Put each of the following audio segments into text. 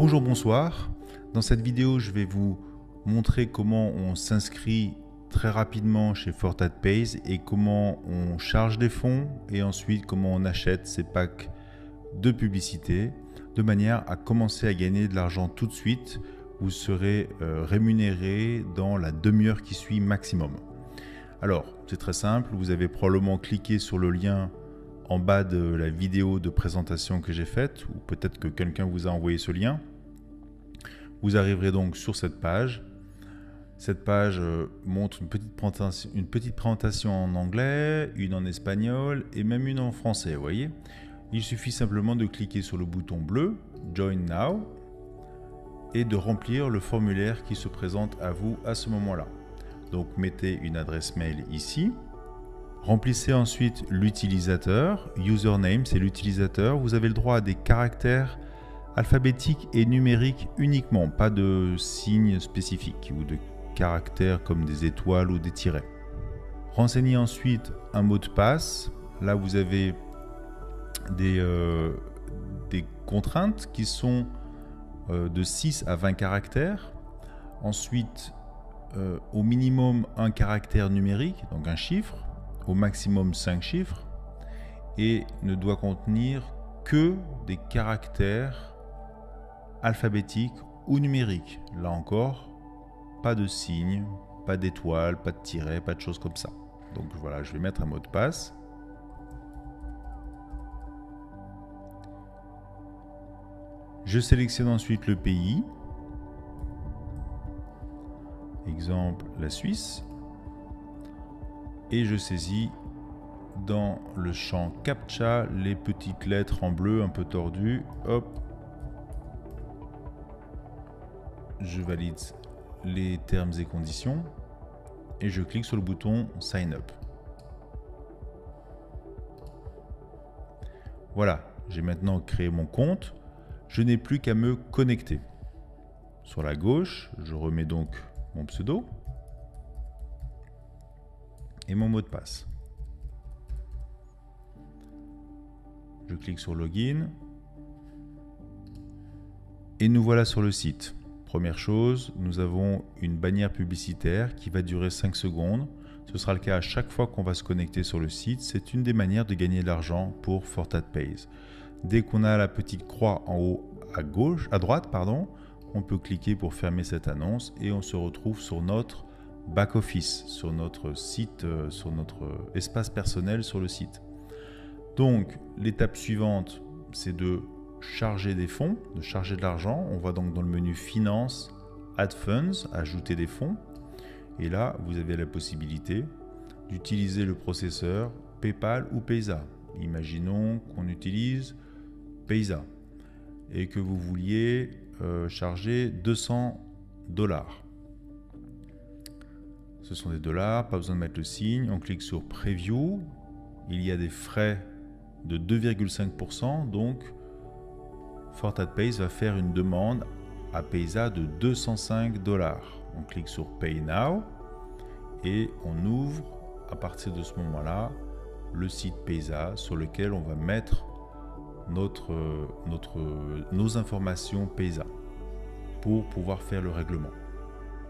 Bonjour, bonsoir. Dans cette vidéo, je vais vous montrer comment on s'inscrit très rapidement chez FortatPays et comment on charge des fonds et ensuite comment on achète ces packs de publicité de manière à commencer à gagner de l'argent tout de suite. Vous serez rémunéré dans la demi-heure qui suit maximum. Alors, c'est très simple. Vous avez probablement cliqué sur le lien en bas de la vidéo de présentation que j'ai faite, ou peut-être que quelqu'un vous a envoyé ce lien. Vous arriverez donc sur cette page. Cette page montre une petite présentation en anglais, une en espagnol et même une en français, vous voyez. Il suffit simplement de cliquer sur le bouton bleu « Join Now » et de remplir le formulaire qui se présente à vous à ce moment-là. Donc mettez une adresse mail ici. Remplissez ensuite l'utilisateur. Username, c'est l'utilisateur. Vous avez le droit à des caractères alphabétiques et numériques uniquement, pas de signes spécifiques ou de caractères comme des étoiles ou des tirets. Renseignez ensuite un mot de passe. Là, vous avez des contraintes qui sont de 6 à 20 caractères. Ensuite, au minimum un caractère numérique, donc un chiffre. Au maximum 5 chiffres et ne doit contenir que des caractères alphabétiques ou numériques. Là encore, pas de signes, pas d'étoiles, pas de tirets, pas de choses comme ça. Donc voilà, je vais mettre un mot de passe. Je sélectionne ensuite le pays. Exemple, la Suisse. Et je saisis dans le champ CAPTCHA les petites lettres en bleu un peu tordues. Hop. Je valide les termes et conditions et je clique sur le bouton Sign Up. Voilà, j'ai maintenant créé mon compte. Je n'ai plus qu'à me connecter. Sur la gauche, je remets donc mon pseudo et mon mot de passe. Je clique sur Login et nous voilà sur le site. Première chose, nous avons une bannière publicitaire qui va durer 5 secondes. Ce sera le cas à chaque fois qu'on va se connecter sur le site. C'est une des manières de gagner de l'argent pour FortatPays. Dès qu'on a la petite croix en haut à droite, on peut cliquer pour fermer cette annonce et on se retrouve sur notre back-office, sur notre site, sur notre espace personnel sur le site. Donc, l'étape suivante, c'est de charger des fonds, de charger de l'argent. On va donc dans le menu Finance, Add Funds, ajouter des fonds. Et là, vous avez la possibilité d'utiliser le processeur PayPal ou Payza. Imaginons qu'on utilise Payza et que vous vouliez charger 200 $. Ce sont des dollars, pas besoin de mettre le signe. On clique sur Preview. Il y a des frais de 2,5%. Donc, FortatPays va faire une demande à Payza de 205 $. On clique sur Pay Now et on ouvre à partir de ce moment-là le site Payza sur lequel on va mettre nos informations Payza pour pouvoir faire le règlement.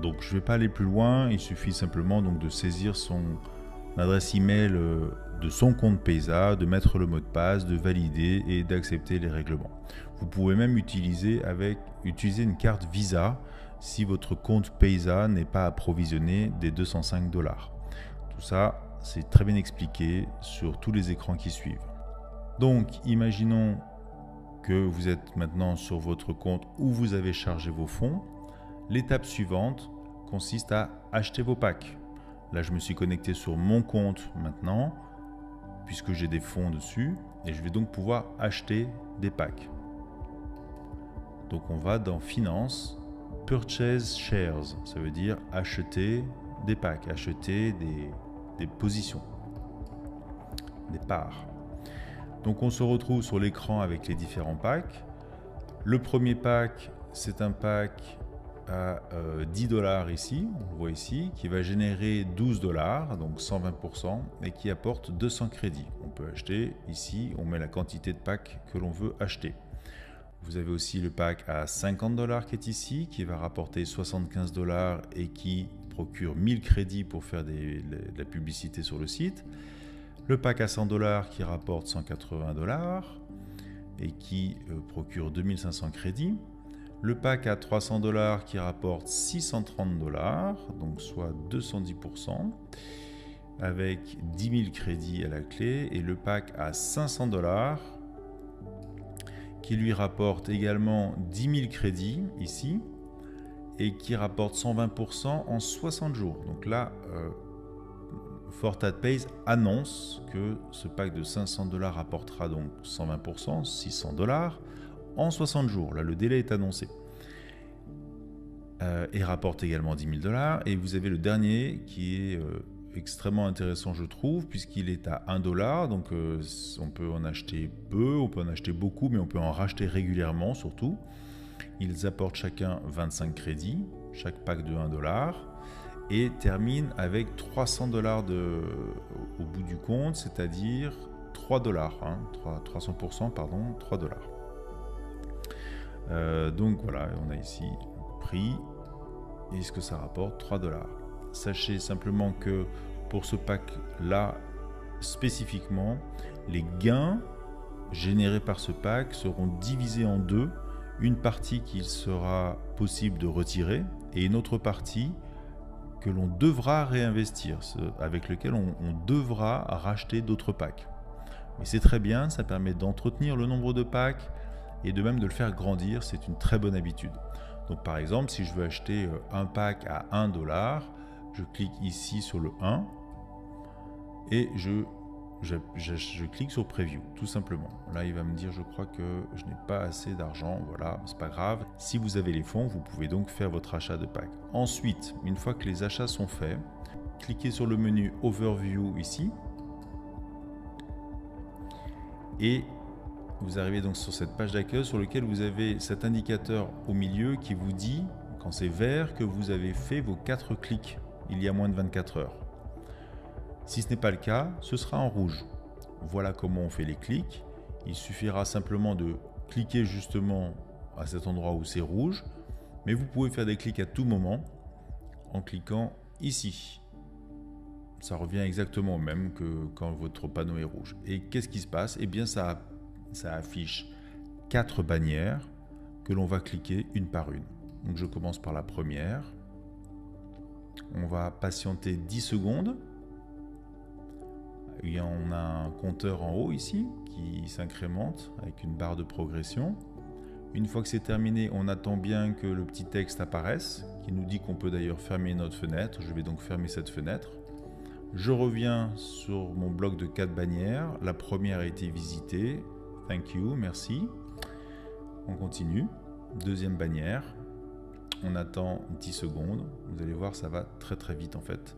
Donc je ne vais pas aller plus loin, il suffit simplement donc de saisir son adresse email de son compte Payza, de mettre le mot de passe, de valider et d'accepter les règlements. Vous pouvez même utiliser une carte Visa si votre compte Payza n'est pas approvisionné des 205 $. Tout ça, c'est très bien expliqué sur tous les écrans qui suivent. Donc imaginons que vous êtes maintenant sur votre compte où vous avez chargé vos fonds. L'étape suivante consiste à acheter vos packs. Là, je me suis connecté sur mon compte maintenant, puisque j'ai des fonds dessus, et je vais donc pouvoir acheter des packs. Donc, on va dans Finance, Purchase Shares, ça veut dire acheter des packs, acheter des positions, des parts. Donc, on se retrouve sur l'écran avec les différents packs. Le premier pack, c'est un pack à 10 $ ici, on le voit ici, qui va générer 12 $, donc 120%, et qui apporte 200 crédits. On peut acheter ici, on met la quantité de packs que l'on veut acheter. Vous avez aussi le pack à 50 $ qui est ici, qui va rapporter 75 $ et qui procure 1000 crédits pour faire de la publicité sur le site. Le pack à 100 $ qui rapporte 180 $ et qui procure 2500 crédits. Le pack à 300 $ qui rapporte 630 $, donc soit 210%, avec 10 000 crédits à la clé. Et le pack à 500 $ qui lui rapporte également 10 000 crédits ici et qui rapporte 120% en 60 jours. Donc là, FortatPays annonce que ce pack de 500 $ rapportera donc 120%, 600 $ en 60 jours. Là, le délai est annoncé. Et rapporte également 10 000 $. Et vous avez le dernier qui est extrêmement intéressant, je trouve, puisqu'il est à 1 $. Donc, on peut en acheter peu, on peut en acheter beaucoup, mais on peut en racheter régulièrement surtout. Ils apportent chacun 25 crédits, chaque pack de 1 $. Et termine avec 300 $ au bout du compte, c'est-à-dire 3 $, 300%, pardon, 3 $. Donc voilà, on a ici le prix et ce que ça rapporte, 3 $. Sachez simplement que pour ce pack-là, spécifiquement, les gains générés par ce pack seront divisés en deux. Une partie qu'il sera possible de retirer et une autre partie que l'on devra réinvestir, avec lequel on devra racheter d'autres packs. Mais c'est très bien, ça permet d'entretenir le nombre de packs et de même de le faire grandir, c'est une très bonne habitude. Donc par exemple, si je veux acheter un pack à 1 $, je clique ici sur le 1 et je clique sur Preview, tout simplement. Là, il va me dire, je crois que je n'ai pas assez d'argent. Voilà, c'est pas grave. Si vous avez les fonds, vous pouvez donc faire votre achat de pack. Ensuite, une fois que les achats sont faits, cliquez sur le menu Overview ici. Et vous arrivez donc sur cette page d'accueil sur laquelle vous avez cet indicateur au milieu qui vous dit, quand c'est vert, que vous avez fait vos 4 clics il y a moins de 24 heures. Si ce n'est pas le cas, ce sera en rouge. Voilà comment on fait les clics. Il suffira simplement de cliquer justement à cet endroit où c'est rouge, mais vous pouvez faire des clics à tout moment en cliquant ici. Ça revient exactement au même que quand votre panneau est rouge. Et qu'est-ce qui se passe? Eh bien, ça affiche 4 bannières que l'on va cliquer une par une. Donc je commence par la première. On va patienter 10 secondes. On a un compteur en haut ici qui s'incrémente avec une barre de progression. Une fois que c'est terminé, on attend bien que le petit texte apparaisse, qui nous dit qu'on peut d'ailleurs fermer notre fenêtre. Je vais donc fermer cette fenêtre. Je reviens sur mon bloc de 4 bannières. La première a été visitée. Thank you, merci. On continue. Deuxième bannière. On attend 10 secondes. Vous allez voir, ça va très très vite en fait.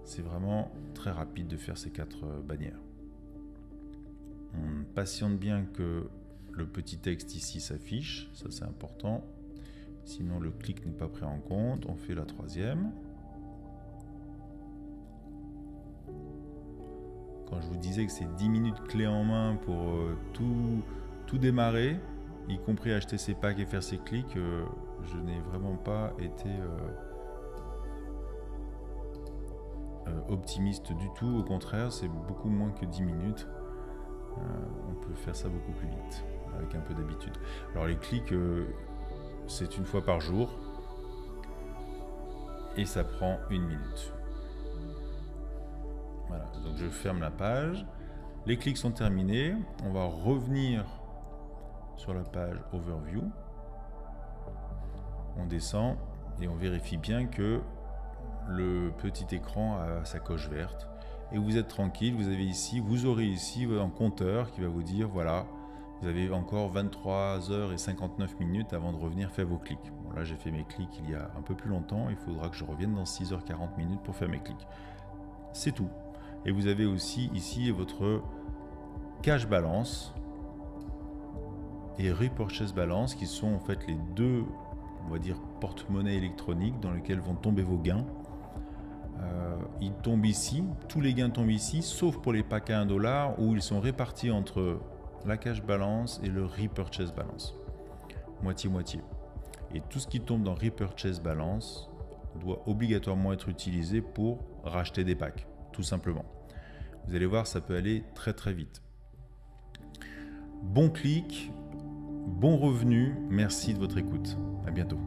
C'est vraiment très rapide de faire ces 4 bannières. On patiente bien que le petit texte ici s'affiche, ça c'est important. Sinon le clic n'est pas pris en compte. On fait la troisième. Quand je vous disais que c'est 10 minutes clé en main pour tout démarrer, y compris acheter ses packs et faire ses clics, je n'ai vraiment pas été optimiste du tout. Au contraire, c'est beaucoup moins que 10 minutes. On peut faire ça beaucoup plus vite, avec un peu d'habitude. Alors les clics, c'est une fois par jour. Et ça prend 1 minute. Voilà, donc je ferme la page. Les clics sont terminés. On va revenir sur la page Overview. On descend et on vérifie bien que le petit écran a sa coche verte. Et vous êtes tranquille, vous aurez ici un compteur qui va vous dire, voilà, vous avez encore 23h59 avant de revenir faire vos clics. Bon, là, j'ai fait mes clics il y a un peu plus longtemps. Il faudra que je revienne dans 6h40 pour faire mes clics. C'est tout. Et vous avez aussi ici votre cash balance et repurchase balance qui sont en fait les deux, on va dire, porte-monnaie électroniques dans lesquels vont tomber vos gains. Ils tombent ici, tous les gains tombent ici, sauf pour les packs à 1 $ où ils sont répartis entre la cash balance et le repurchase balance. moitié-moitié. Et tout ce qui tombe dans Repurchase Balance doit obligatoirement être utilisé pour racheter des packs, tout simplement. Vous allez voir, ça peut aller très très vite. Bon clic, bon revenu, merci de votre écoute. À bientôt.